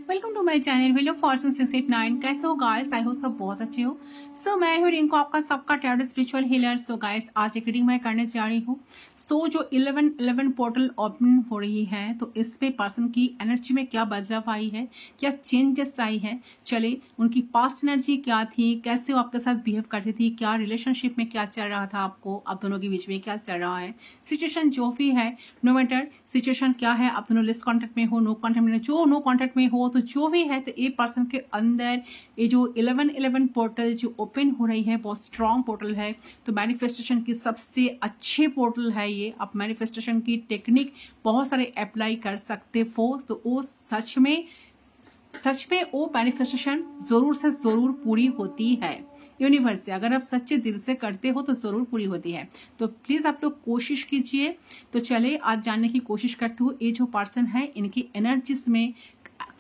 Welcome to my channel wheel of fortune 689। कैसे हो guys? I hope सब बहुत अच्छे हो। मैं हूँ रिंकू, आपका सबका टैरो स्पिरिचुअल हीलर। गाइस आज एक रीडिंग मैं करने जा रही हूँ। जो 11 पोर्टल ओपन हो रही है, तो इस पे पर्सन की एनर्जी में क्या बदलाव आई है, क्या चेंजेस आई है, चले उनकी पास्ट एनर्जी क्या थी, कैसे वो आपके साथ बिहेव करती थी, क्या रिलेशनशिप में क्या चल रहा था, आपको आप दोनों के बीच में क्या चल रहा है, सिचुएशन जो भी है, नो मैटर सिचुएशन क्या है, आप दोनों लिस्ट कॉन्टेक्ट में हो, नो कॉन्टेक्ट में, जो नो कॉन्टेक्ट में हो, तो जो भी है, तो ये पर्सन के अंदर ये जो 11 पोर्टल जो ओपन हो रही है बहुत स्ट्रॉन्ग पोर्टल है। तो मैनिफेस्टेशन की सबसे अच्छे पोर्टल है ये। आप मैनिफेस्टेशन की टेक्निक बहुत सारे अप्लाई कर सकते हो, तो वो सच में वो मैनिफेस्टेशन जरूर से जरूर पूरी होती है यूनिवर्स से। अगर आप सच्चे दिल से करते हो तो जरूर पूरी होती है। तो प्लीज आप लोग कोशिश कीजिए। तो चले आज जानने की कोशिश करती हूँ ये जो पर्सन है इनकी एनर्जीज में,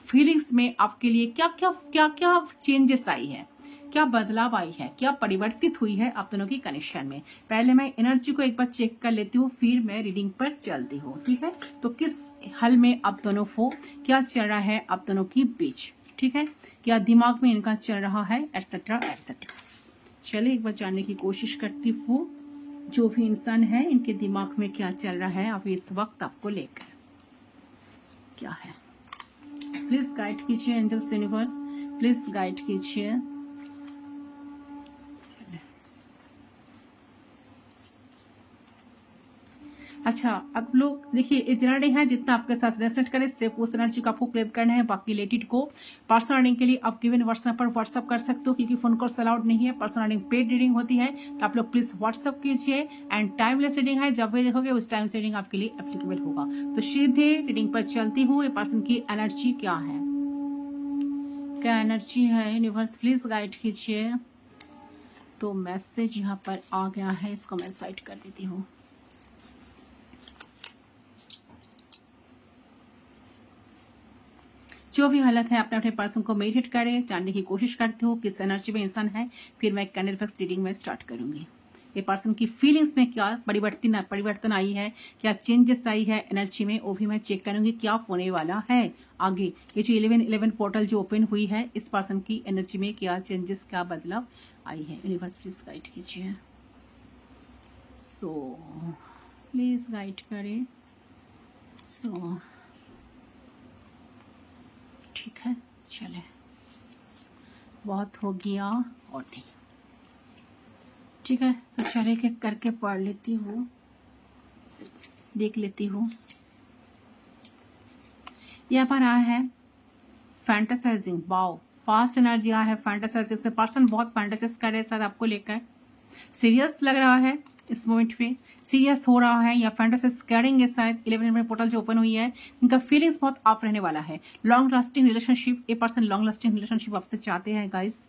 फीलिंग्स में आपके लिए क्या क्या क्या क्या चेंजेस आई है, क्या बदलाव आई है, क्या परिवर्तित हुई है आप दोनों की कनेक्शन में। पहले मैं एनर्जी को एक बार चेक कर लेती हूँ, फिर मैं रीडिंग पर चलती हूँ, ठीक है। तो किस हल में आप दोनों को क्या चल रहा है आप दोनों की बीच, ठीक है, क्या दिमाग में इनका चल रहा है, एटसेट्रा एटसेट्रा। चलिए एक बार जानने की कोशिश करती हूँ जो भी इंसान है इनके दिमाग में क्या चल रहा है अभी इस वक्त आपको लेकर, क्या है। प्लीज गाइड कीजिए एंजल्स यूनिवर्स, प्लीज गाइड कीजिए। अच्छा अब लोग देखिए इतना नहीं है जितना आपके साथ रेसेट करे सिर्फ उस एनर्जी को आपको क्लेम करना है। बाकी रिलेटेड को पर्सनल रीडिंग के लिए आप गिवन व्हाट्सएप पर व्हाट्सएप कर सकते हो, क्योंकि फोन कॉल्स अलाउड नहीं है। पर्सनल रीडिंग पेड रीडिंग होती है, तो आप लोग प्लीज व्हाट्सएप कीजिए। एंड टाइमलेस रीडिंग है, जब भी देखोगे उस टाइम से रीडिंग आपके लिए एप्लीकेबल होगा। तो सीधे रीडिंग पर चलती हूँ। ये पर्सन की एनर्जी क्या है, क्या एनर्जी है यूनिवर्स, प्लीज गाइड कीजिए। तो मैसेज यहाँ पर आ गया है, इसको मैं साइड कर देती हूँ। जो भी हालत है अपने अपने पर्सन को मेडिटेट करें, जानने की कोशिश करते हो किस एनर्जी में इंसान है। फिर मैं कैंडल फिक्स रीडिंग में स्टार्ट करूंगी। ये पर्सन की फीलिंग्स में क्या परिवर्तन आई है, क्या चेंजेस आई है एनर्जी में, वो भी मैं चेक करूंगी क्या होने वाला है आगे। ये जो 11 पोर्टल जो ओपन हुई है, इस पर्सन की एनर्जी में क्या चेंजेस, क्या बदलाव आई है। यूनिवर्स प्लीज गाइड कीजिए। प्लीज गाइड करें। ठीक है, चले बहुत हो गया और नहीं, ठीक है। तो चले के करके पढ़ लेती हूँ, देख लेती हूँ। यहाँ पर आया है फैंटासाइजिंग, वाओ फास्ट एनर्जी आया है फैंटासाइजिंग से। पर्सन बहुत फैंटासाइज कर रहे हैं शायद आपको लेकर, सीरियस लग रहा है इस मोमेंट पे, सीरियस हो रहा है या फैंटासाइज करेंगे शायद। 11 पोर्टल जो ओपन हुई है, इनका फीलिंग्स बहुत ऑफ रहने वाला है। लॉन्ग लास्टिंग रिलेशनशिप, ये पर्सन लॉन्ग लास्टिंग रिलेशनशिप आपसे चाहते हैं गाइस,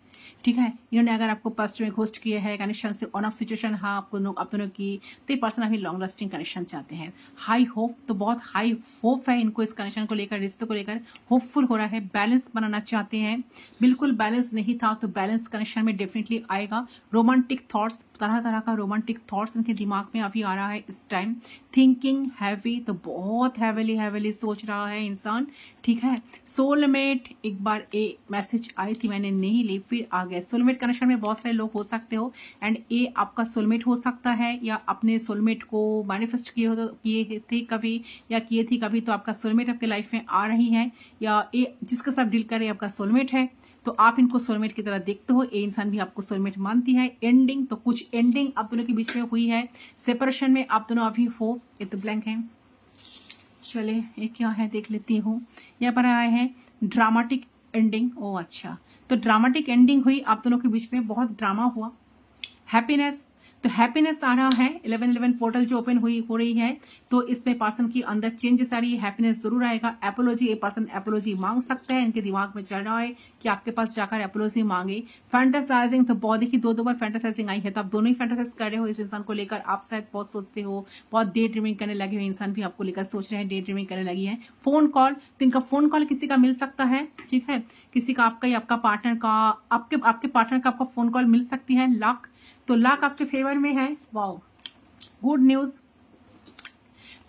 ठीक है। इन्होंने अगर आपको पास्ट में घोस्ट किए है, कनेक्शन से ऑन ऑफ सिचुएशन हाँ आपको आप दोनों की, तो ये पर्सन अभी लॉन्ग लास्टिंग कनेक्शन चाहते हैं। हाई होप, तो बहुत हाई होप है इनको इस कनेक्शन को लेकर, रिश्ते को लेकर होपफुल हो रहा है। बैलेंस बनाना चाहते हैं, बिल्कुल बैलेंस नहीं था तो बैलेंस कनेक्शन में डेफिनेटली आएगा। रोमांटिक थॉट्स, तरह तरह का रोमांटिक थॉट्स इनके दिमाग में अभी आ रहा है इस टाइम। थिंकिंग हैवी, तो बहुत हैवीली सोच रहा है इंसान, ठीक है। सोलमेट, एक बार ए मैसेज आई थी मैंने नहीं ली, फिर आ गया। सोलमेट कनेक्शन में बहुत सारे लोग हो सकते हो, एंड ये आपका सोलमेट हो सकता है, या अपने सोलमेट को मैनिफेस्ट किए थे कभी या किए थी कभी, तो आपका सोलमेट आपके लाइफ में आ रही है, या ये जिसके साथ डील कर रहे आपका सोलमेट है, तो आप इनको सोलमेट की तरह देखते हो। ये इंसान भी आपको सोलमेट मानती है। एंडिंग, तो कुछ एंडिंग आप दोनों के बीच में हुई है, सेपरेशन में आप दोनों अभी हो। ये तो ब्लैंक है, चले ये क्या है देख लेती हूँ। यहाँ पर आया है ड्रामेटिक एंडिंग। ओ अच्छा, तो ड्रामेटिक एंडिंग हुई आप दोनों के बीच में, बहुत ड्रामा हुआ। हैप्पीनेस, तो हैप्पीनेस आ रहा है। 11 पोर्टल जो ओपन हो रही है, तो इसमें पर्सन की अंदर चेंजेस आ रही है, हैप्पीनेस जरूर आएगा। एपोलॉजी, ये पर्सन एपोलॉजी मांग सकते हैं, इनके दिमाग में चल रहा है कि आपके पास जाकर एपोलॉजी मांगे। फैंटासाइजिंग, तो बहुत देखिए दो बार फैंटासाइजिंग आई है, तो आप दोनों ही फैंटासाइज कर रहे हो इस इंसान को लेकर। आप शायद बहुत सोचते हो, बहुत डे ड्रीमिंग करने लगे हो, इंसान भी आपको लेकर सोच रहे हैं, डे ड्रीमिंग करने लगी है। फोन कॉल, तो इनका फोन कॉल किसी का मिल सकता है, ठीक है, किसी का आपका या आपका पार्टनर का, आपके पार्टनर का आपका फोन कॉल मिल सकती है। लक, तो लक आपके फेवर में है, वाओ गुड न्यूज।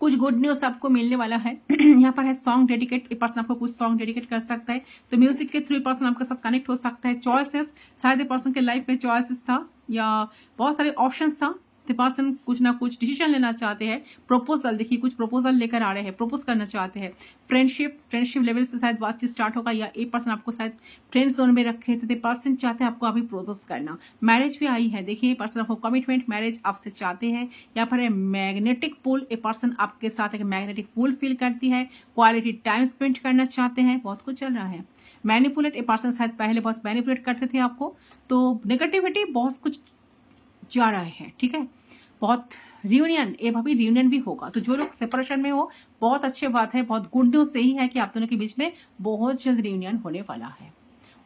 कुछ गुड न्यूज आपको मिलने वाला है। यहाँ पर है सॉन्ग डेडिकेट, ये पर्सन आपको कुछ सॉन्ग डेडिकेट कर सकता है, तो म्यूजिक के थ्रू ये पर्सन आपके साथ कनेक्ट हो सकता है। चॉइसेस, शायद ये पर्सन के लाइफ में चॉइसेस था या बहुत सारे ऑप्शंस था, तो पर्सन कुछ ना कुछ डिसीजन लेना चाहते हैं। प्रपोजल, देखिए कुछ प्रपोजल लेकर आ रहे हैं, प्रपोज करना चाहते हैं। फ्रेंडशिप लेवल से शायद बातचीत स्टार्ट होगा, या एक पर्सन आपको शायद फ्रेंड जोन में रखे थे, पर्सन चाहते हैं आपको अभी प्रपोज करना। मैरिज भी आई है, देखिए पर्सन आपको कमिटमेंट मैरिज आपसे चाहते हैं। यहाँ पर है मैग्नेटिक पुल, ए पर्सन आपके साथ एक मैग्नेटिक पुल फील करती है। क्वालिटी टाइम स्पेंड करना चाहते हैं, बहुत कुछ चल रहा है। मैनिपुलेट, ए पर्सन शायद पहले बहुत मैनिपुलेट करते थे आपको, तो नेगेटिविटी बहुत कुछ जा रहा है, ठीक है। बहुत रियूनियन, ये भाभी रियूनियन भी होगा, तो जो लोग सेपरेशन में हो बहुत अच्छी बात है, बहुत गुड न्यूज यही है कि आप दोनों के बीच में बहुत जल्द रियूनियन होने वाला है।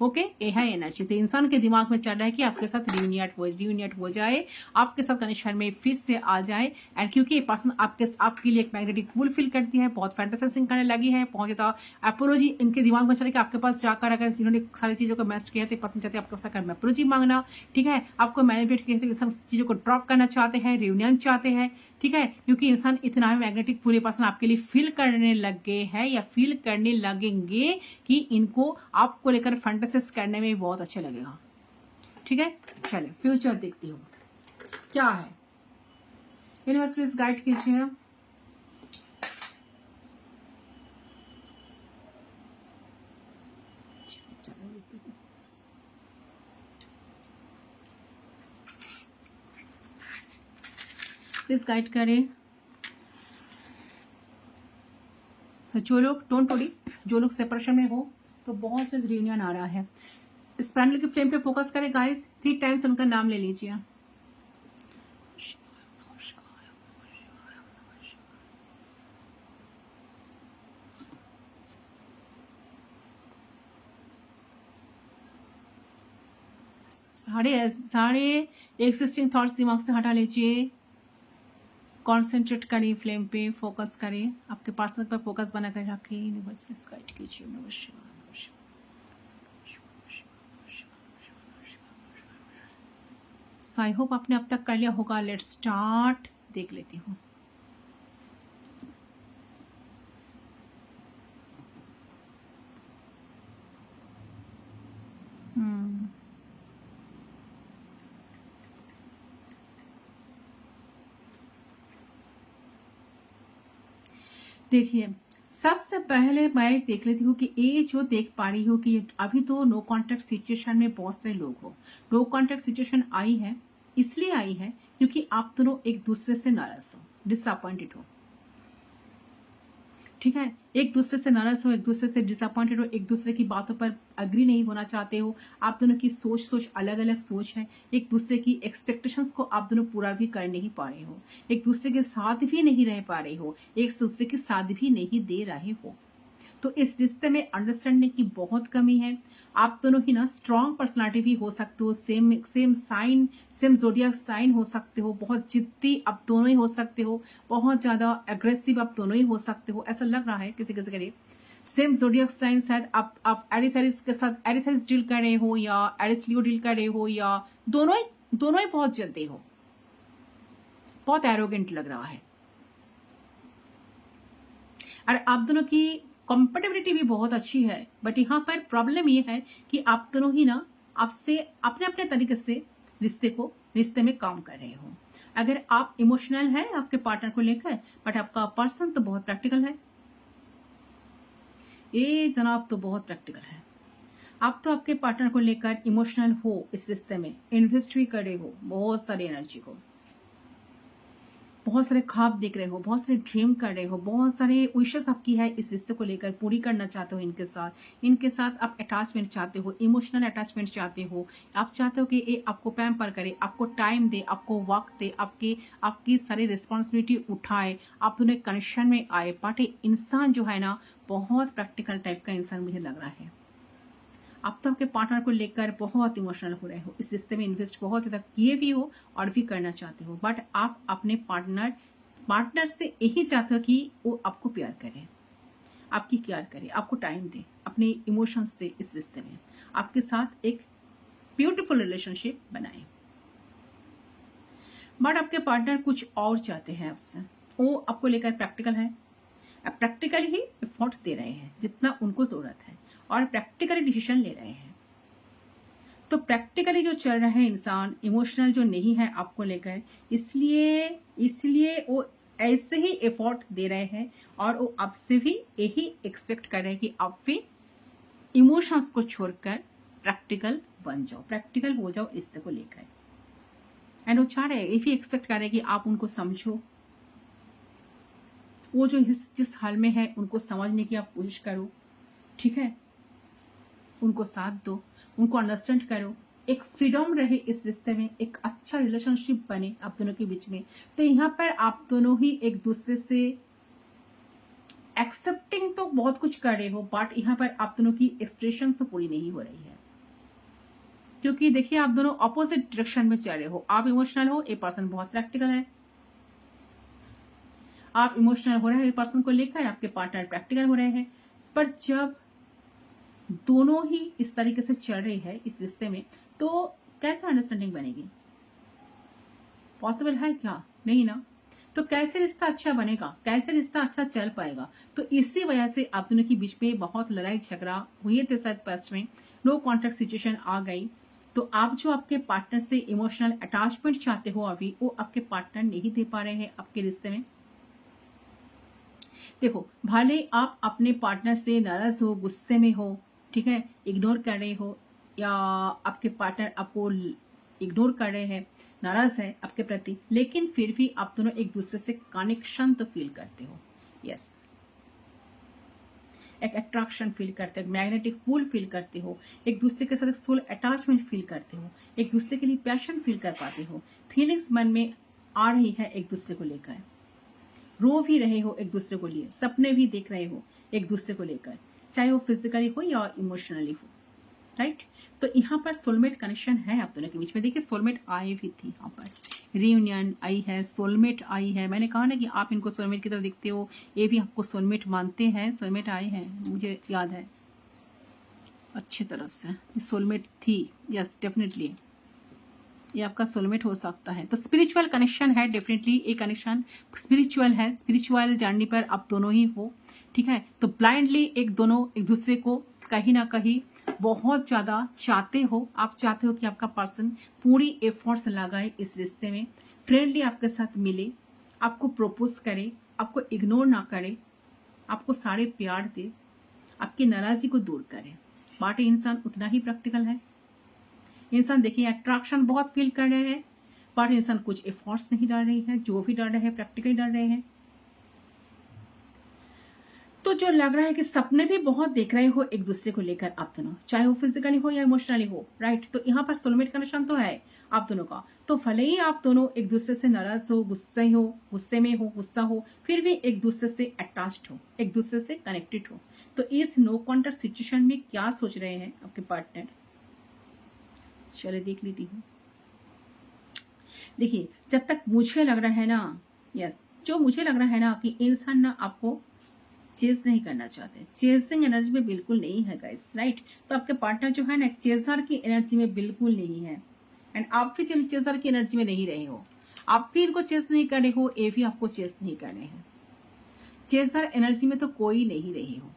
ओके, ये है एनर्जी। तो इंसान के दिमाग में चल रहा है कि आपके साथ रियूनियट हो जाए, आपके साथ कनेक्शन में फिर से आ जाए। एंड क्योंकि ये पर्सन आपके लिए एक मैग्नेटिक पुल फील करती है, बहुत फैंटासाइजिंग करने लगी है, बहुत ज्यादा अपोलॉजी इनके दिमाग में चल रहा है कि आपके पास जाकर अगर जिन्होंने सारी चीजों को मैच किया तो पर्सन चाहते हैं आपके पास आकर अपोलॉजी मांगना, ठीक है। आपको मैनिपुलेट करके सब चीजों को ड्रॉप करना चाहते हैं, रियूनियन चाहते हैं, ठीक है। क्योंकि इंसान इतना मैग्नेटिक पूरे पर्सन आपके लिए फील करने लग गए हैं या फील करने लगेंगे कि इनको आपको लेकर फैंटेसाइज करने में बहुत अच्छा लगेगा, ठीक है। चलिए फ्यूचर देखती हूँ क्या है। यूनिवर्स प्लीज गाइड कीजिए। प्लीज गाइड करें। तो जो लोग डोंट वरी, जो लोग सेपरेशन में हो तो बहुत जल्द रियूनियन आ रहा है। इस पैनल की फ्लेम पे फोकस करें गाइस, 3 टाइम्स उनका नाम ले लीजिए। सारे एक्सिस्टिंग थॉट्स दिमाग से हटा लीजिए। कॉन्सेंट्रेट करिए, फ्लेम पे फोकस करिए, आपके पार्टनर पर फोकस बनाकर रखिए। यूनिवर्स प्लीज गाइड कीजिए। आई होप आपने अब तक कर लिया होगा। लेट्स स्टार्ट, देख लेती हूँ। देखिए सबसे पहले मैं देख लेती हूँ कि ये जो देख पा रही हूँ कि अभी तो नो कॉन्टेक्ट सिचुएशन में बहुत सारे लोग हो। नो कॉन्टेक्ट सिचुएशन आई है, इसलिए आई है क्योंकि आप दोनों एक दूसरे से नाराज हो, डिसअपॉइंटेड हो, ठीक है। एक दूसरे से नाराज हो, एक दूसरे से डिसअपॉइंटेड हो, एक दूसरे की बातों पर अग्री नहीं होना चाहते हो। आप दोनों की सोच अलग अलग सोच है। एक दूसरे की एक्सपेक्टेशंस को आप दोनों पूरा भी कर नहीं पा रहे हो, एक दूसरे के साथ भी नहीं रह पा रहे हो, एक दूसरे के साथ भी नहीं दे रहे हो। तो इस रिश्ते में अंडरस्टैंडिंग की बहुत कमी है। आप दोनों ही ना स्ट्रॉन्ग पर्सनालिटी भी हो सकते हो, same sign, same zodiac sign हो सकते हो, बहुत जिद्दी आप दोनों ही हो सकते हो, बहुत ज्यादा एग्रेसिव आप दोनों ही हो सकते हो, ऐसा लग रहा है किसी किसी के लिए। सेम जोडियक साइन, शायद आप एरिस के साथ एरिस डील कर रहे हो या एरिस लियो डील कर रहे हो, या दोनों ही बहुत जिद्दी हो, बहुत एरोगेंट लग रहा है। और आप दोनों की कंपेटेबिलिटी भी बहुत अच्छी है, बट यहाँ पर प्रॉब्लम ये है कि आप दोनों ही ना आपसे अपने अपने तरीके से रिश्ते में काम कर रहे हो। अगर आप इमोशनल है आपके पार्टनर को लेकर, बट आपका पर्सन तो बहुत प्रैक्टिकल है। ये जनाब तो बहुत प्रैक्टिकल है। आप तो आपके पार्टनर को लेकर इमोशनल हो, इस रिश्ते में इन्वेस्ट भी कर रहे हो बहुत सारी एनर्जी को, बहुत सारे ख्वाब देख रहे हो, बहुत सारे ड्रीम कर रहे हो, बहुत सारे विशेस आपकी है इस रिश्ते को लेकर, पूरी करना चाहते हो इनके साथ आप अटैचमेंट चाहते हो, इमोशनल अटैचमेंट चाहते हो। आप चाहते हो कि ये आपको पैम्पर करे, आपको टाइम दे, आपको वक्त दे, आपकी सारी रिस्पॉन्सिबिलिटी उठाए, आप दोनों कनेक्शन में आए। बट इंसान जो है ना बहुत प्रैक्टिकल टाइप का इंसान मुझे लग रहा है। आप तो आपके पार्टनर को लेकर बहुत इमोशनल हो रहे हो, इस रिश्ते में इन्वेस्ट बहुत ज्यादा किए भी हो और भी करना चाहते हो, बट आप अपने पार्टनर से यही चाहते हो कि वो आपको प्यार करे, आपकी केयर करे, आपको टाइम दे, अपने इमोशंस दे, इस रिश्ते में आपके साथ एक ब्यूटीफुल रिलेशनशिप बनाए। बट आपके पार्टनर कुछ और चाहते हैं आपसे। वो आपको लेकर प्रैक्टिकल है, प्रैक्टिकल ही एफर्ट दे रहे हैं जितना उनको जरूरत है और प्रैक्टिकली डिसीजन ले रहे हैं। तो प्रैक्टिकली जो चल रहा है इंसान, इमोशनल जो नहीं है आपको लेकर, इसलिए वो ऐसे ही एफर्ट दे रहे हैं और वो आपसे भी यही एक्सपेक्ट कर रहे हैं कि आप भी इमोशंस को छोड़कर प्रैक्टिकल बन जाओ, प्रैक्टिकल हो जाओ इससे को लेकर। एंड वो चाह रहे हैं, यही एक्सपेक्ट कर रहे हैं कि आप उनको समझो, वो जो जिस हाल में है उनको समझने की आप कोशिश करो, ठीक है, उनको साथ दो, उनको अंडरस्टैंड करो, एक फ्रीडम रहे इस रिश्ते में, एक अच्छा रिलेशनशिप बने आप दोनों के बीच में। तो यहाँ पर आप दोनों ही एक दूसरे से एक्सेप्टिंग तो बहुत कुछ कर रहे हो, बट यहाँ पर आप दोनों की एक्सप्रेशन तो पूरी नहीं हो रही है, क्योंकि देखिए आप दोनों ऑपोजिट डायरेक्शन में चल रहे हो। आप इमोशनल हो, ए पर्सन बहुत प्रैक्टिकल है। आप इमोशनल हो रहे हैं ए पर्सन को लेकर, आपके पार्टनर प्रैक्टिकल हो रहे हैं। पर जब दोनों ही इस तरीके से चल रही है इस रिश्ते में, तो कैसे अंडरस्टैंडिंग बनेगी? पॉसिबल है क्या? नहीं ना। तो कैसे रिश्ता अच्छा बनेगा, कैसे रिश्ता अच्छा चल पाएगा? तो इसी वजह से आप दोनों के बीच में बहुत लड़ाई झगड़ा हुए थे शायद पास्ट में, नो कॉन्टेक्ट सिचुएशन आ गई। तो आप जो आपके पार्टनर से इमोशनल अटैचमेंट चाहते हो अभी, वो आपके पार्टनर नहीं दे पा रहे हैं आपके रिश्ते में। देखो, भले आप अपने पार्टनर से नाराज हो, गुस्से में हो, ठीक है, इग्नोर कर रहे हो, या आपके पार्टनर आपको इग्नोर कर रहे हैं, नाराज है आपके प्रति, लेकिन फिर भी आप दोनों एक दूसरे से कनेक्शन तो फील करते हो। यस, एक अट्रैक्शन फील करते हो, मैग्नेटिक पुल फील करते हो, एक दूसरे के साथ एक सोल अटैचमेंट फील करते हो, एक दूसरे के लिए पैशन फील कर पाते हो, फीलिंग्स मन में आ रही है एक दूसरे को लेकर, रो भी रहे हो एक दूसरे को लिए, सपने भी देख रहे हो एक दूसरे को लेकर, चाहे वो फिजिकली हो या इमोशनली हो, राइट। तो यहाँ पर सोलमेट कनेक्शन है आप दोनों के बीच में। देखिए सोलमेट आई भी थी, यहाँ पर रियूनियन आई है, सोलमेट आई है। मैंने कहा ना कि आप इनको सोलमेट की तरह दिखते हो, ये भी आपको सोलमेट मानते हैं। सोलमेट आए हैं, मुझे याद है अच्छी तरह से, सोलमेट थी। यस, डेफिनेटली ये आपका सोलमेट हो सकता है। तो स्पिरिचुअल कनेक्शन है, डेफिनेटली ये कनेक्शन स्पिरिचुअल है, स्पिरिचुअल जर्नी पर आप दोनों ही हो, ठीक है। तो ब्लाइंडली एक दूसरे को कहीं ना कहीं बहुत ज्यादा चाहते हो। आप चाहते हो कि आपका पर्सन पूरी एफर्ट्स लगाए इस रिश्ते में, फ्रेंडली आपके साथ मिले, आपको प्रपोज करे, आपको इग्नोर ना करे, आपको सारे प्यार दे, आपकी नाराजगी को दूर करे। बट इंसान उतना ही प्रैक्टिकल है। इंसान देखिए अट्रैक्शन बहुत फील कर रहे हैं, पर इंसान कुछ एफर्ट्स नहीं डाल रही है, जो भी डाल रहे हैं प्रैक्टिकली डाल रहे हैं। तो जो लग रहा है कि सपने भी बहुत देख रहे हो एक दूसरे को लेकर आप दोनों, चाहे वो फिजिकली हो या इमोशनली हो, राइट। तो यहाँ पर सोलमेट कनेक्शन तो है आप दोनों का। तो भले ही आप दोनों एक दूसरे से नाराज हो, गुस्से में हो, गुस्सा हो, फिर भी एक दूसरे से अटैच्ड हो, एक दूसरे से कनेक्टेड हो। तो इस नो कॉन्टैक्ट सिचुएशन में क्या सोच रहे हैं आपके पार्टनर, चले देख लेती हूँ। देखिए, जब तक मुझे लग रहा है ना, यस, जो मुझे लग रहा है ना कि इंसान ना आपको चेज नहीं करना चाहते, चेजिंग एनर्जी में बिल्कुल नहीं है गाइस, राइट। तो आपके पार्टनर जो है ना चेजर की एनर्जी में बिल्कुल नहीं है, एंड आप भी चेजर की एनर्जी में नहीं रहे हो। आप भी इनको चेज नहीं कर रहे हो, ये भी आपको चेज नहीं कर रहे हैं। चेजर एनर्जी में तो कोई नहीं रहे हो।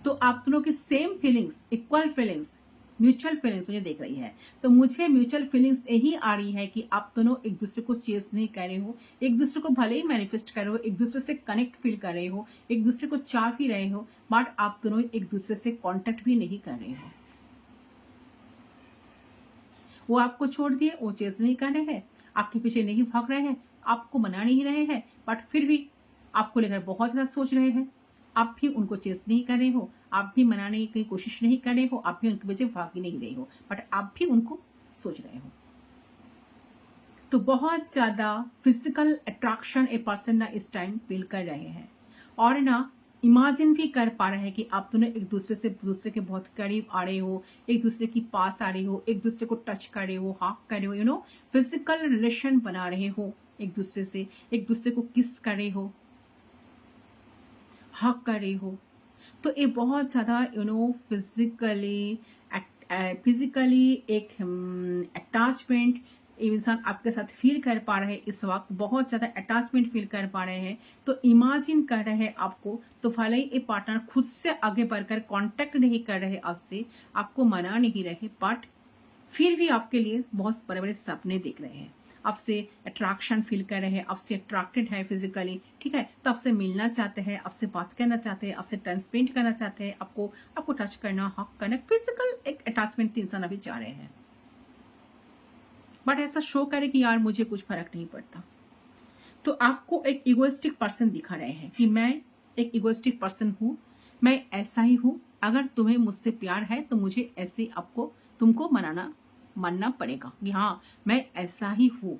तो आप दोनों की same feelings, equal feelings, mutual feelings मुझे देख रही है। तो मुझे म्यूचुअल फीलिंग्स यही आ रही है कि आप दोनों एक दूसरे को चेज नहीं कर रहे हो, एक दूसरे को भले ही मैनिफेस्ट कर रहे हो, एक दूसरे से कनेक्ट फील कर रहे हो, एक दूसरे को चाह भी रहे हो, बट आप दोनों एक दूसरे से कॉन्टेक्ट भी नहीं कर रहे हो। वो आपको छोड़ दिए, वो चेज नहीं कर रहे हैं, आपके पीछे नहीं भाग रहे हैं, आपको मना नहीं रहे हैं, बट फिर भी आपको लेकर बहुत ज्यादा सोच रहे हैं। आप भी उनको चेस नहीं कर रहे हो, आप भी मनाने की कोशिश नहीं कर रहे हो, आप भी उनके वजह भाग ही नहीं रहे हो, बट आप भी उनको सोच रहे हो। तो बहुत ज्यादा फिजिकल अट्रैक्शन ए पर्सन ना इस टाइम फील कर रहे हैं, और ना इमेजिन भी कर पा रहे हैं कि आप दोनों एक दूसरे के बहुत करीब आ रहे हो, एक दूसरे के पास आ रहे हो, एक दूसरे को टच कर रहे हो, हाक कर रहे हो, फिजिकल रिलेशन बना रहे हो एक दूसरे से, एक दूसरे को किस कर रहे हो, हक कर रहे हो। तो ये बहुत ज्यादा फिजिकली एक अटैचमेंट, ये इंसान आपके साथ फील कर पा रहे हैं, इस वक्त बहुत ज्यादा अटैचमेंट फील कर पा रहे हैं, तो इमेजिन कर रहे हैं आपको, तो भले ही ये पार्टनर खुद से आगे बढ़कर कांटेक्ट नहीं कर रहे आपसे, आपको मना नहीं रहे, बट फिर भी आपके लिए बहुत बड़े बड़े सपने देख रहे हैं, आपसे अट्रैक्शन फील कर रहे हैं, आपसे अट्रैक्टेड है फिजिकली, ठीक है, तो आपसे मिलना चाहते हैं, आपसे बात करना चाहते हैं, आपसे टाइम स्पेंड करना चाहते हैं, आपको टच करना, हक करना, फिजिकल एक अटैचमेंट इंसान अभी चाह रहे हैं, बट ऐसा शो करे कि यार मुझे कुछ फर्क नहीं पड़ता। तो आपको एक इगोइस्टिक पर्सन दिखा रहे हैं कि मैं एक इगोइस्टिक पर्सन हूं, मैं ऐसा ही हूं, अगर तुम्हें मुझसे प्यार है तो मुझे ऐसे तुमको मानना पड़ेगा कि हाँ मैं ऐसा ही हूं,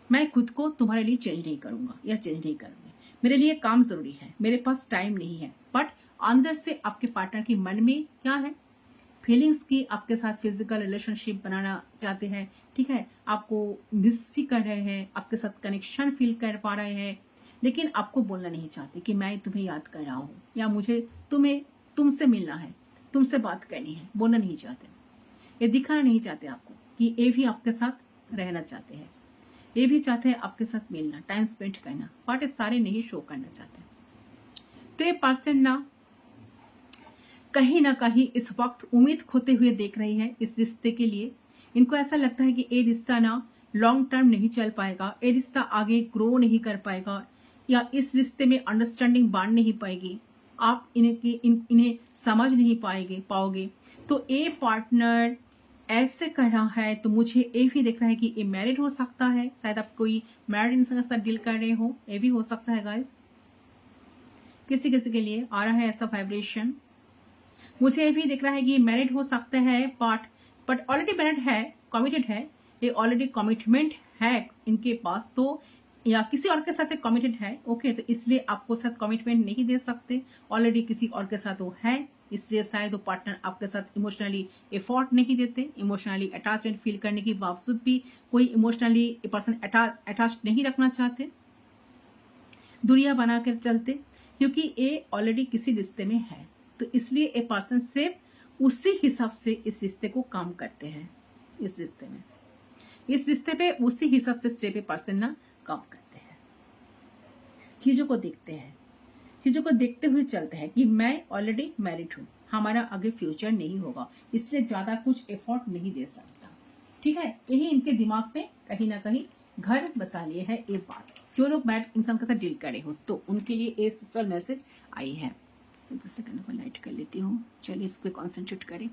मैं खुद को तुम्हारे लिए चेंज नहीं करूंगा या चेंज नहीं करूंगी, मेरे लिए काम जरूरी है, मेरे पास टाइम नहीं है, बट अंदर से आपके पार्टनर के मन में क्या है, फीलिंग्स की आपके साथ फिजिकल रिलेशनशिप बनाना चाहते हैं, ठीक है, आपको मिस भी कर रहे हैं, आपके साथ कनेक्शन फील कर पा रहे हैं, लेकिन आपको बोलना नहीं चाहते कि मैं तुम्हें याद कर रहा हूं या मुझे तुमसे मिलना है, तुमसे बात करनी है, बोलना नहीं चाहते, ये दिखाना नहीं चाहते आपको कि ये भी आपके साथ रहना चाहते हैं, ये भी चाहते हैं आपके साथ मिलना, टाइम स्पेंड करना, बट ये सारे नहीं शो करना चाहते। तो ये पर्सन ना कहीं इस वक्त उम्मीद खोते हुए देख रही है इस रिश्ते के लिए। इनको ऐसा लगता है कि ये रिश्ता लॉन्ग टर्म नहीं चल पाएगा, ये रिश्ता आगे ग्रो नहीं कर पाएगा, या इस रिश्ते में अंडरस्टैंडिंग बांध नहीं पाएगी, आप इन्हें समझ नहीं पाओगे। तो ये पार्टनर ऐसे कर रहा है, तो मुझे ये भी दिख रहा है कि ये मैरिड हो सकता है, शायद आप कोई मैरिड इंसान के साथ डील कर रहे हो, ये भी हो सकता है गाइस, किसी किसी के लिए आ रहा है ऐसा वाइब्रेशन। मुझे ये भी दिख रहा है कि ये मैरिड हो सकता है, बट ऑलरेडी मैरिड है, कमिटेड है, ये ऑलरेडी कमिटमेंट है इनके पास, तो या किसी और के साथ कमिटेड है, ओके, तो इसलिए आपको साथ कमिटमेंट नहीं दे सकते, ऑलरेडी किसी और के साथ वो है, इसलिए शायद वो पार्टनर आपके साथ इमोशनली एफर्ट नहीं देते, इमोशनली अटैचमेंट फील करने के बावजूद भी कोई इमोशनली पर्सन अटैच नहीं रखना चाहते, दूरियां बनाकर चलते, क्योंकि ये ऑलरेडी किसी रिश्ते में है, तो इसलिए ये पर्सन सिर्फ उसी हिसाब से इस रिश्ते को काम करते हैं, इस रिश्ते पे उसी हिसाब से सिर्फ ये पर्सन काम करते हैं, चीजों को देखते हुए चलते हैं कि मैं ऑलरेडी मैरिड हूं, हमारा आगे फ्यूचर नहीं होगा, इसलिए ज्यादा कुछ एफर्ट नहीं दे सकता, ठीक है, यही इनके दिमाग में कहीं ना कहीं घर बसा लिए है ये बात। जो लोग मैरिड इंसान के साथ डील करे हो तो उनके लिए ये स्पेशल मैसेज आई है। तो सेकंड को लाइट कर लेती हूँ, चलिए इस पे कॉन्सेंट्रेट करें।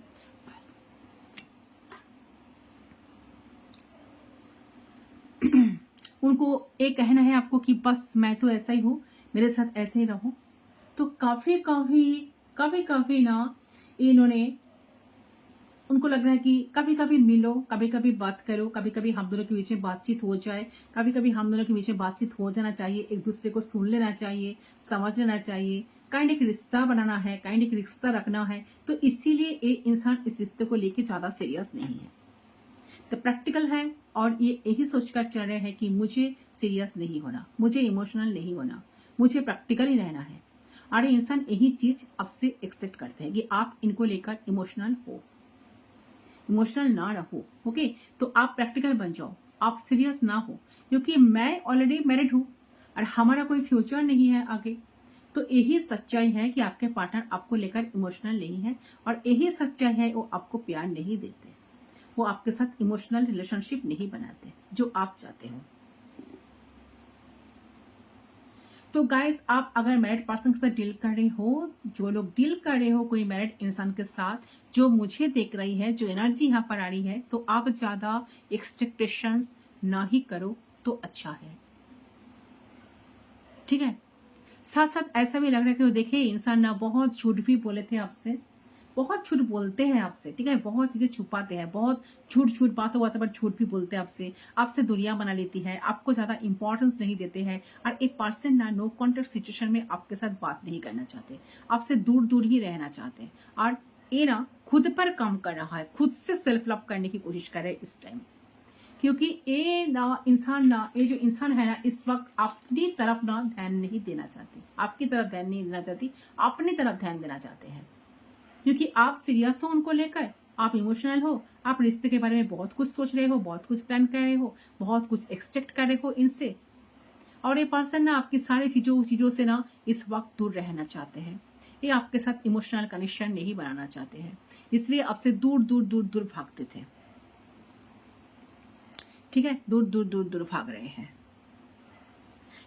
उनको एक कहना है आपको कि बस मैं तो ऐसा ही हूँ, मेरे साथ ऐसे ही रहो। तो काफी इन्होंने, उनको लग रहा है कि कभी कभी मिलो, कभी कभी बात करो, कभी कभी हम दोनों के बीच में बातचीत हो जाए, कभी कभी हम दोनों के बीच में बातचीत हो जाना चाहिए, एक दूसरे को सुन लेना चाहिए, समझ लेना चाहिए, काइंड एक रिश्ता बनाना है, काइंड एक रिश्ता रखना है। तो इसीलिए ये इंसान इस रिश्ते को लेके ज्यादा सीरियस नहीं है, तो प्रैक्टिकल है, और ये यही सोचकर चल रहे हैं कि मुझे सीरियस नहीं होना, मुझे इमोशनल नहीं होना, मुझे प्रैक्टिकल ही रहना है। और इंसान यही चीज आपसे एक्सेप्ट करते हैं कि आप इनको लेकर इमोशनल ना रहो, ओके, तो आप प्रैक्टिकल बन जाओ, आप सीरियस ना हो, क्योंकि मैं ऑलरेडी मैरिड हूं और हमारा कोई फ्यूचर नहीं है आगे। तो यही सच्चाई है कि आपके पार्टनर आपको लेकर इमोशनल नहीं है, और यही सच्चाई है वो आपको प्यार नहीं देते, वो आपके साथ इमोशनल रिलेशनशिप नहीं बनाते जो आप चाहते हो। तो गाइस, आप अगर मैरिड पर्सन के साथ डील कर रहे हो, जो लोग डील कर रहे हो कोई मैरिड इंसान के साथ, जो मुझे देख रही है, जो एनर्जी यहाँ पर आ रही है, तो आप ज्यादा एक्सपेक्टेशंस ना ही करो तो अच्छा है, ठीक है। साथ साथ ऐसा भी लग रहा है कि देखिए इंसान बहुत झूठ भी बोले थे आपसे, बहुत झूठ बोलते हैं आपसे, ठीक है, बहुत चीजें छुपाते हैं, बहुत झूठ बातों पर झूठ भी बोलते हैं आपसे दूरियां बना लेती है, आपको ज्यादा इंपॉर्टेंस नहीं देते हैं, और एक पर्सन नो कॉन्टेक्ट सिचुएशन में आपके साथ बात नहीं करना चाहते, आपसे दूर ही रहना चाहते हैं, और ये खुद पर काम कर रहा है, खुद से सेल्फ लव करने की कोशिश कर रहे हैं इस टाइम, क्योंकि ये ये जो इंसान है इस वक्त अपनी तरफ ध्यान नहीं देना चाहती, आपकी तरफ ध्यान नहीं देना चाहती, अपनी तरफ ध्यान देना चाहते हैं, क्योंकि आप सीरियस हो उनको लेकर, आप इमोशनल हो, आप रिश्ते के बारे में बहुत कुछ सोच रहे हो, बहुत कुछ प्लान कर रहे हो, बहुत कुछ एक्सपेक्ट कर रहे हो इनसे, और ये पर्सन ना आपकी सारी चीजों से ना इस वक्त दूर रहना चाहते हैं। ये आपके साथ इमोशनल कनेक्शन नहीं बनाना चाहते हैं, इसलिए आपसे दूर दूर दूर दूर भागते थे। ठीक है, दूर दूर दूर दूर भाग रहे हैं,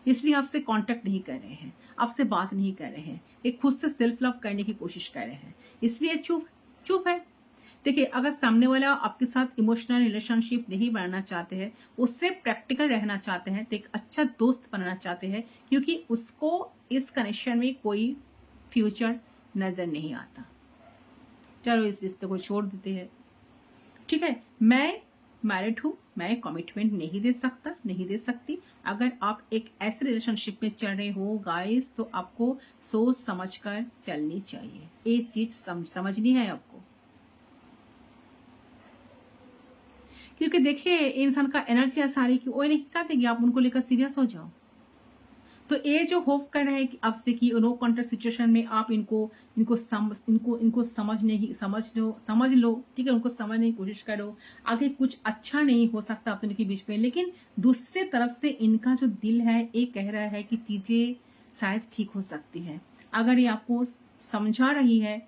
इसलिए आपसे कांटेक्ट नहीं कर रहे हैं, आपसे बात नहीं कर रहे हैं, एक खुद से सेल्फ लव करने की कोशिश कर रहे हैं, इसलिए चुप चुप है। देखिए, अगर सामने वाला आपके साथ इमोशनल रिलेशनशिप नहीं बनाना चाहते हैं, उससे प्रैक्टिकल रहना चाहते हैं, तो एक अच्छा दोस्त बनाना चाहते हैं, क्योंकि उसको इस कनेक्शन में कोई फ्यूचर नजर नहीं आता। चलो इस रिश्ते को छोड़ देते हैं। ठीक है, मैं मैरिड हूं, मैं कमिटमेंट नहीं दे सकता, नहीं दे सकती। अगर आप एक ऐसे रिलेशनशिप में चल रहे हो गाइस, तो आपको सोच समझकर चलनी चाहिए, एक चीज समझनी है आपको। क्योंकि देखिए, इंसान का एनर्जी ऐसा आ रही कि वो नहीं चाहते कि आप उनको लेकर सीरियस हो जाओ। तो ये जो होप कर रहे हैं कि आपसे कि नो कॉन्टेक्ट सिचुएशन में आप इनको समझने की समझ लो, ठीक है, उनको समझने की कोशिश करो। आगे कुछ अच्छा नहीं हो सकता आप दोनों के बीच में, लेकिन दूसरे तरफ से इनका जो दिल है ये कह रहा है कि चीजें शायद ठीक हो सकती है। अगर ये आपको समझा रही है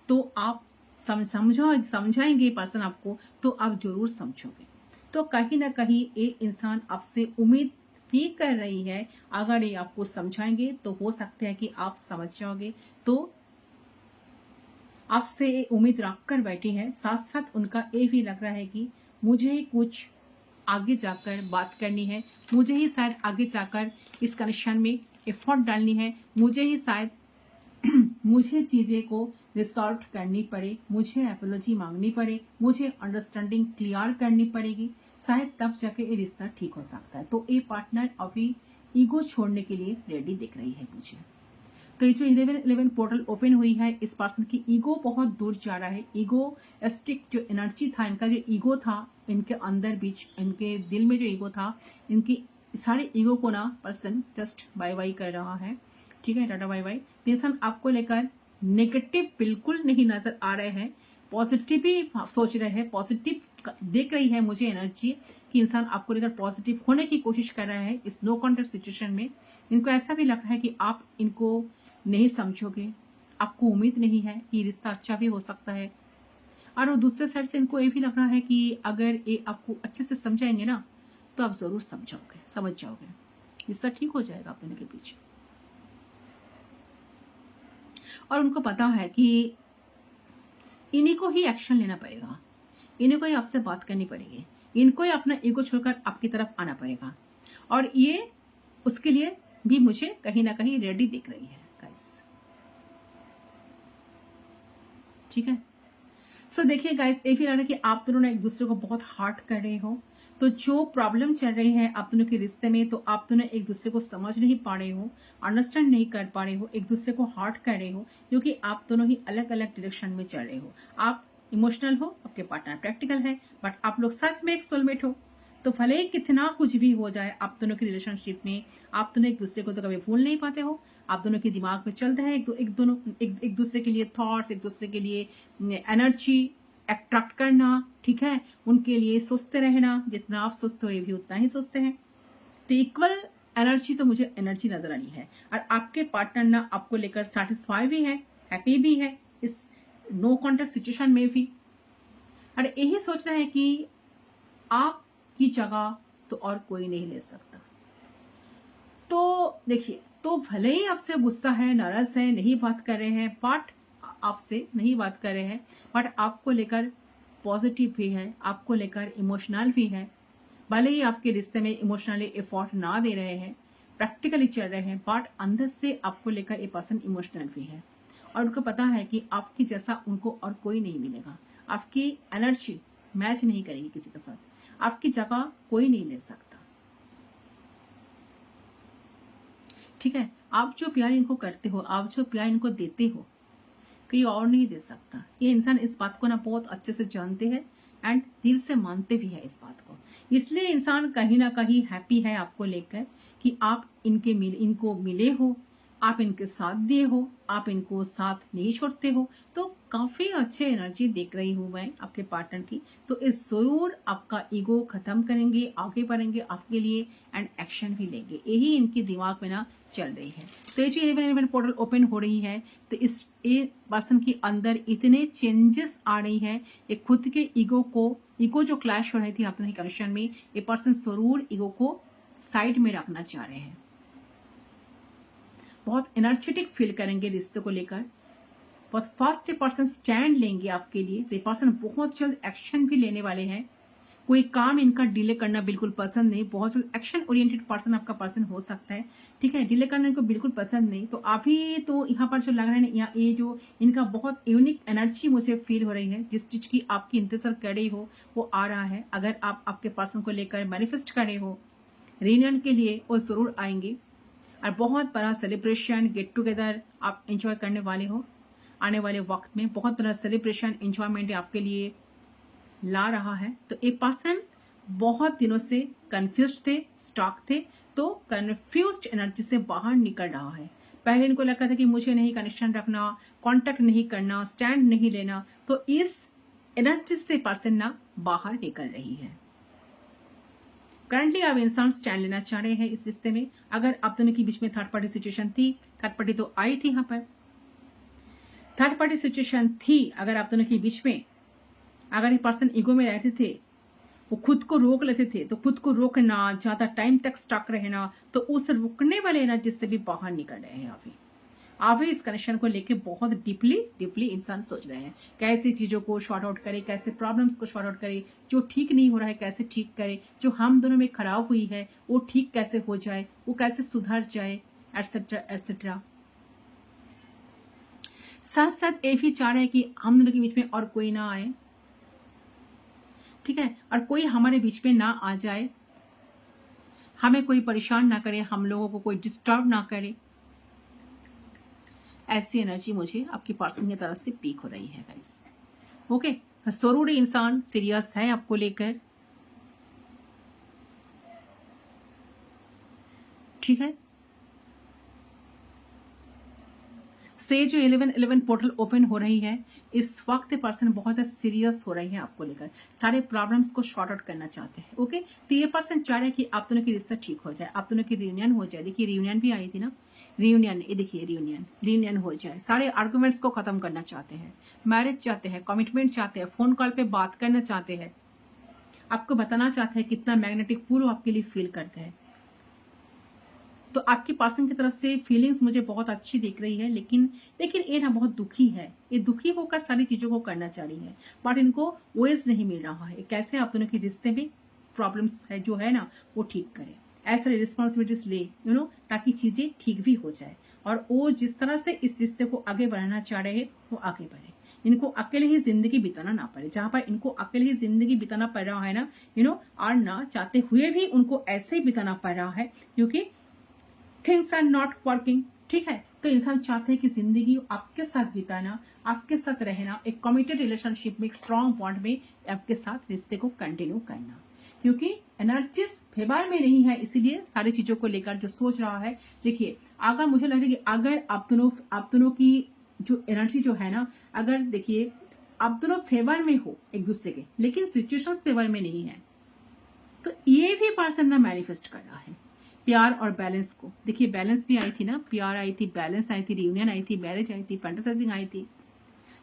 तो आप समझाएंगे पर्सन आपको, तो आप जरूर समझोगे। तो कहीं ना कहीं ये इंसान आपसे उम्मीद भी कर रही है, अगर ये आपको समझाएंगे तो हो सकता है कि आप समझ जाओगे। तो आपसे ये उम्मीद रख कर बैठी है, साथ साथ उनका ये भी लग रहा है कि मुझे ही कुछ आगे जाकर बात करनी है, मुझे ही शायद आगे जाकर इस कनेक्शन में एफर्ट डालनी है, मुझे ही शायद मुझे चीजें को रिसॉल्व करनी पड़े, मुझे एपोलॉजी मांगनी पड़े, मुझे अंडरस्टैंडिंग क्लियर करनी पड़ेगी, शायद तब जाके ये रिश्ता ठीक हो सकता है। तो ये पार्टनर अभी ईगो छोड़ने के लिए रेडी दिख रही है मुझे। तो ये जो 11 पोर्टल ओपन हुई है, इस पर्सन की ईगो बहुत दूर जा रहा है। ईगो स्टिक जो एनर्जी था, इनका जो ईगो था, इनके अंदर बीच इनके दिल में जो ईगो था, इनकी सारे ईगो को ना पर्सन जस्ट बाय बाय कर रहा है। ठीक है, टाटा बाय बाय। इंसान आपको लेकर नेगेटिव बिल्कुल नहीं नजर आ रहे हैं, पॉजिटिव ही सोच रहे हैं, पॉजिटिव देख रही है मुझे एनर्जी कि इंसान आपको लेकर पॉजिटिव होने की कोशिश कर रहा है इस नो कॉन्टेक्ट सिचुएशन में। इनको ऐसा भी लग रहा है कि आप इनको नहीं समझोगे, आपको उम्मीद नहीं है कि रिश्ता अच्छा भी हो सकता है, और दूसरे साइड से इनको ये भी लग रहा है कि अगर ये आपको अच्छे से समझाएंगे ना, तो आप जरूर समझ जाओगे, रिश्ता ठीक हो जाएगा आप दोनों के बीच। और उनको पता है कि इन्हीं को ही एक्शन लेना पड़ेगा, इन्हीं को ही आपसे बात करनी पड़ेगी, इनको ही अपना ईगो छोड़कर आपकी तरफ आना पड़ेगा, और ये उसके लिए भी मुझे कहीं ना कहीं रेडी दिख रही है गाइस। ठीक है, सो देखिए गाइस, ये भी लग रहा है कि आप दोनों ने एक दूसरे को बहुत हार्ट कर रहे हो। तो जो प्रॉब्लम चल रही है आप दोनों के रिश्ते में, तो आप दोनों एक दूसरे को समझ नहीं पा रहे हो, अंडरस्टैंड नहीं कर पा रहे हो, एक दूसरे को हार्ट कर रहे हो, क्योंकि आप दोनों ही अलग अलग डायरेक्शन में चल रहे हो। आप इमोशनल हो, आपके पार्टनर प्रैक्टिकल है, बट आप लोग सच में एक सोलमेट हो। तो भले ही कितना कुछ भी हो जाए आप दोनों की रिलेशनशिप में, आप दोनों एक दूसरे को तो कभी भूल नहीं पाते हो। आप दोनों के दिमाग में चलता है एक दूसरे के लिए थॉट्स, एक दूसरे के लिए एनर्जी अट्रैक्ट करना, ठीक है, उनके लिए सोचते रहना, जितना आप सोचते हो ये भी उतना ही सोचते हैं। तो इक्वल एनर्जी तो मुझे एनर्जी नजर आनी है, और आपके पार्टनर ना आपको लेकर सेटिस्फाई भी है, हैप्पी भी है इस नो कॉन्टेक्ट सिचुएशन में भी, और यही सोच रहे हैं कि आपकी जगह तो और कोई नहीं ले सकता। तो देखिए, तो भले ही आपसे गुस्सा है, नाराज है, नहीं बात कर रहे हैं, बट आपसे नहीं बात कर रहे हैं, बट आपको लेकर पॉजिटिव भी है, आपको लेकर इमोशनल भी है। भले ही आपके रिश्ते में इमोशनली एफर्ट ना दे रहे हैं, प्रैक्टिकली चल रहे हैं, बट अंदर से आपको लेकर ये पर्सन इमोशनल भी है, और उनको पता है कि आपकी जैसा उनको और कोई नहीं मिलेगा। आपकी एनर्जी मैच नहीं करेगी किसी के साथ, आपकी जगह कोई नहीं ले सकता। ठीक है, आप जो प्यार इनको करते हो, आप जो प्यार इनको देते हो, कोई और नहीं दे सकता। ये इंसान इस बात को ना बहुत अच्छे से जानते हैं, एंड दिल से मानते भी है इस बात को। इसलिए इंसान कहीं ना कहीं हैप्पी है आपको लेकर कि आप इनको मिले हो, आप इनके साथ दिए हो, आप इनको साथ नहीं छोड़ते हो, तो काफी अच्छे एनर्जी देख रही हूं मैं आपके पार्टनर की। तो इस जरूर आपका ईगो खत्म करेंगे, आगे बढ़ेंगे आपके लिए एंड एक्शन भी लेंगे, यही इनकी दिमाग में ना चल रही है। तो ये जो 11 पोर्टल ओपन हो रही है, तो इस पर्सन के अंदर इतने चेंजेस आ रही है, एक खुद के ईगो जो क्लैश हो रही थी अपने कनेक्शन में, ये पर्सन जरूर ईगो को साइड में रखना चाह रहे हैं। बहुत एनर्जेटिक फील करेंगे रिश्ते को लेकर, बहुत फास्ट पर्सन स्टैंड लेंगे आपके लिए। तो पर्सन बहुत जल्द एक्शन भी लेने वाले हैं। कोई काम इनका डिले करना बिल्कुल पसंद नहीं, बहुत जल्द एक्शन ओरिएंटेड पर्सन आपका पर्सन हो सकता है, ठीक है। डिले करना इनको बिल्कुल पसंद नहीं। तो अभी तो यहाँ पर जो लग रहा है ना, ये जो इनका बहुत यूनिक एनर्जी मुझे फील हो रही है, जिस चीज की आपकी इंतजार कर रही हो वो आ रहा है। अगर आप आपके पर्सन को लेकर मैनिफेस्ट कर रहे हो रियूनियन के लिए, वो जरूर आएंगे और बहुत बड़ा सेलिब्रेशन गेट टुगेदर आप एंजॉय करने वाले हो। आने वाले वक्त में बहुत बड़ा सेलिब्रेशन एंजॉयमेंट आपके लिए ला रहा है। तो ये पर्सन बहुत दिनों से कंफ्यूज थे, स्टॉक थे, तो कंफ्यूज्ड एनर्जी से बाहर निकल रहा है। पहले इनको लग रहा था कि मुझे नहीं कनेक्शन रखना, कांटेक्ट नहीं करना, स्टैंड नहीं लेना, तो इस एनर्जी से पर्सन ना बाहर निकल रही है। करंटली आप इंसान स्टैंड लेना चाह रहे हैं इस रिश्ते में। अगर आप दोनों के बीच में थर्ड पार्टी सिचुएशन थी, थर्ड पार्टी तो आई थी यहाँ पर, थर्ड पार्टी सिचुएशन थी अगर आप दोनों के बीच में, अगर ये पर्सन ईगो में रहते थे, वो खुद को रोक लेते थे, तो खुद को रोकना, ज्यादा टाइम तक स्टक रहना, तो उस रुकने वाले एनर्जी से भी बाहर निकल रहे हैं। अभी इस कनेक्शन को लेके बहुत डीपली इंसान सोच रहे हैं, कैसे चीजों को शॉर्ट आउट करे, कैसे प्रॉब्लम्स को शॉर्ट आउट करे, जो ठीक नहीं हो रहा है कैसे ठीक करे, जो हम दोनों में खराब हुई है वो ठीक कैसे हो जाए, वो कैसे सुधर जाए, एटसेट्रा एटसेट्रा। साथ साथ ये भी चाह रहे हैं कि हम दोनों के बीच में और कोई ना आए, ठीक है, और कोई हमारे बीच में ना आ जाए, हमें कोई परेशान ना करे, हम लोगों को कोई डिस्टर्ब ना करे। ऐसी एनर्जी मुझे आपकी पर्सन की तरफ से पीक हो रही है गाइस। ओके, जरूर इंसान सीरियस है आपको लेकर, ठीक है। से जो 11 पोर्टल ओपन हो रही है, इस वक्त पर्सन बहुत सीरियस हो रही है आपको लेकर, सारे प्रॉब्लम्स को शॉर्ट आउट करना चाहते हैं। ओके, तो ये पर्सन चाह रहे हैं कि आप दोनों की रिश्ता ठीक हो जाए, आप दोनों की रियूनियन हो जाए। देखिए रियूनियन भी आई थी ना, रियूनियन, ये देखिए रियूनियन हो जाए। सारे आर्गुमेंट्स को खत्म करना चाहते हैं, मैरिज चाहते हैं, कमिटमेंट चाहते हैं, फोन कॉल पे बात करना चाहते हैं, आपको बताना चाहते हैं कितना मैग्नेटिक पुल आपके लिए फील करते हैं। तो आपके पर्सन की तरफ से फीलिंग्स मुझे बहुत अच्छी दिख रही है, लेकिन ये ना बहुत दुखी है, ये दुखी होकर सारी चीजों को करना चाह रही है, बट इनको वेज नहीं मिल रहा है कैसे आप दोनों के रिश्ते में प्रॉब्लम्स है जो है ना वो ठीक करे, ऐसे रिस्पॉन्सिबिलिटीज ले ताकि चीजें ठीक भी हो जाए, और वो जिस तरह से इस रिश्ते को आगे बढ़ाना चाह रहे हैं वो आगे बढ़े। इनको अकेले ही जिंदगी बिताना ना पड़े, जहां पर इनको अकेले ही जिंदगी बिताना पड़ रहा है ना और ना चाहते हुए भी उनको ऐसे ही बिताना पड़ रहा है क्योंकि थिंग्स आर नॉट वर्किंग, ठीक है। तो इंसान चाहते हैं कि जिंदगी आपके साथ बिताना, आपके साथ रहना, एक कमिटेड रिलेशनशिप में, एक स्ट्रॉन्ग बॉन्ड में आपके साथ रिश्ते को कंटिन्यू करना, क्योंकि एनर्जीज फेवर में नहीं है, इसीलिए सारी चीजों को लेकर जो सोच रहा है। देखिए अगर मुझे लग रहा है कि अगर आप दोनों की जो एनर्जी जो है ना, अगर देखिए आप दोनों फेवर में हो एक दूसरे के, लेकिन सिचुएशंस फेवर में नहीं है, तो ये भी पर्सन ना मैनिफेस्ट कर रहा है प्यार और बैलेंस को। देखिए बैलेंस भी आई थी ना, प्यार आई थी, बैलेंस आई थी, रियूनियन आई थी, मैरिज आई थी, फैंटासाइजिंग आई थी।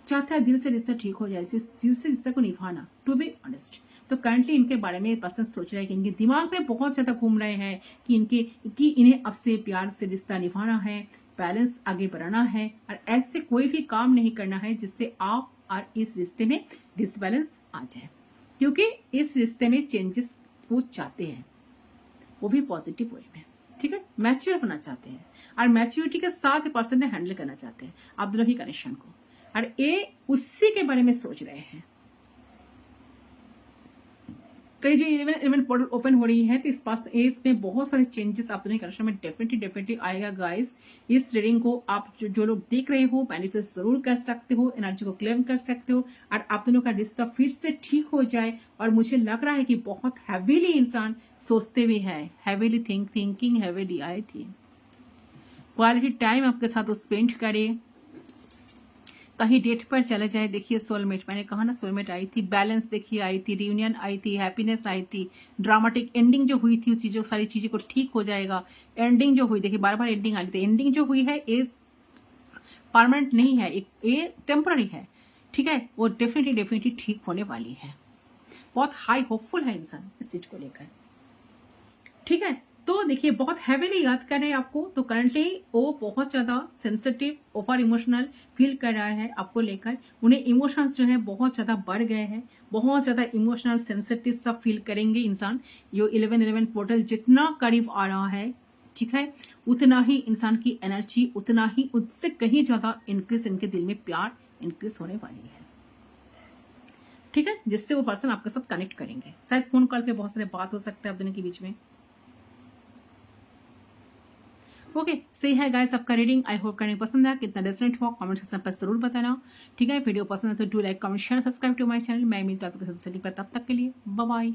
चाहता है दिल से रिश्ता ठीक हो जाए, दिल से रिश्ते को निभाना, टू बी ऑनेस्ट। तो करंटली इनके बारे में पर्सन सोच रहे हैं कि इनके दिमाग में बहुत ज्यादा घूम रहे हैं कि इन्हें अब से प्यार से रिश्ता निभाना है, बैलेंस आगे बढ़ाना है, और ऐसे कोई भी काम नहीं करना है जिससे आप और इस रिश्ते में डिसबैलेंस आ जाए, क्योंकि इस रिश्ते में चेंजेस वो चाहते हैं, वो भी पॉजिटिव वे में, ठीक है। मैच्योर होना चाहते हैं, और मैच्योरिटी के साथ पर्सन ने हैंडल करना चाहते हैं आप दोनों ही कनेक्शन को, और ये उसी के बारे में सोच रहे हैं। तो ये जो 11 पोर्टल ओपन हो रही है, तो इस पास इसमें बहुत सारे चेंजेस आप दोनों कनेक्शन में डेफिनेटली आएगा गाइस। इस रीडिंग को आप जो लोग देख रहे हो मैनिफेस्ट जरूर कर सकते हो, एनर्जी को क्लेम कर सकते हो, और आप दोनों का रिश्ता फिर से ठीक हो जाए। और मुझे लग रहा है कि बहुत हैवीली इंसान सोचते हुए है, हैवीली थिंकिंग हैवीली आई थी, क्वालिटी टाइम आपके साथ स्पेंड करे, कहीं डेट पर चले जाए। देखिए सोलमेट, मैंने कहा ना सोलमेट आई थी, बैलेंस देखिए आई थी, रियूनियन आई थी, हैप्पीनेस आई थी, ड्रामेटिक एंडिंग जो हुई थी उस चीजों सारी चीजें को ठीक हो जाएगा। एंडिंग जो हुई, देखिए बार बार एंडिंग आई थी, एंडिंग जो हुई है इज परमानेंट नहीं है, ये टेम्पररी है, ठीक है, वो डेफिनेटली ठीक होने वाली है। बहुत हाई होपफुल है इंसान इस चीज को लेकर, ठीक है। तो देखिए बहुत हैवीली याद कर रहे हैं आपको, तो करंटली वो बहुत ज्यादा सेंसिटिव, ओवर इमोशनल फील कर रहा है आपको लेकर। उन्हें इमोशंस जो है बहुत ज्यादा बढ़ गए हैं, बहुत ज्यादा इमोशनल सेंसिटिव सब फील करेंगे इंसान। जो 1111 पोर्टल जितना करीब आ रहा है, ठीक है, उतना ही इंसान की एनर्जी, उतना ही उससे कहीं ज्यादा इंक्रीज इनके दिल में प्यार इंक्रीज होने वाली है, ठीक है, जिससे वो पर्सन आपके साथ कनेक्ट करेंगे। शायद फोन कॉल पे बहुत सारे बात हो सकता है आप दोनों के बीच में। ओके, सही है गाइस आपका रीडिंग। आई होप करने पसंद है, कितना रेजोनेट हुआ कमेंट सेक्शन पर जरूर बताना, ठीक है। वीडियो पसंद है तो do like, comment, share, subscribe to my channel. मैं मिलता हूं आपके साथ, तब तक के लिए बाय बाय।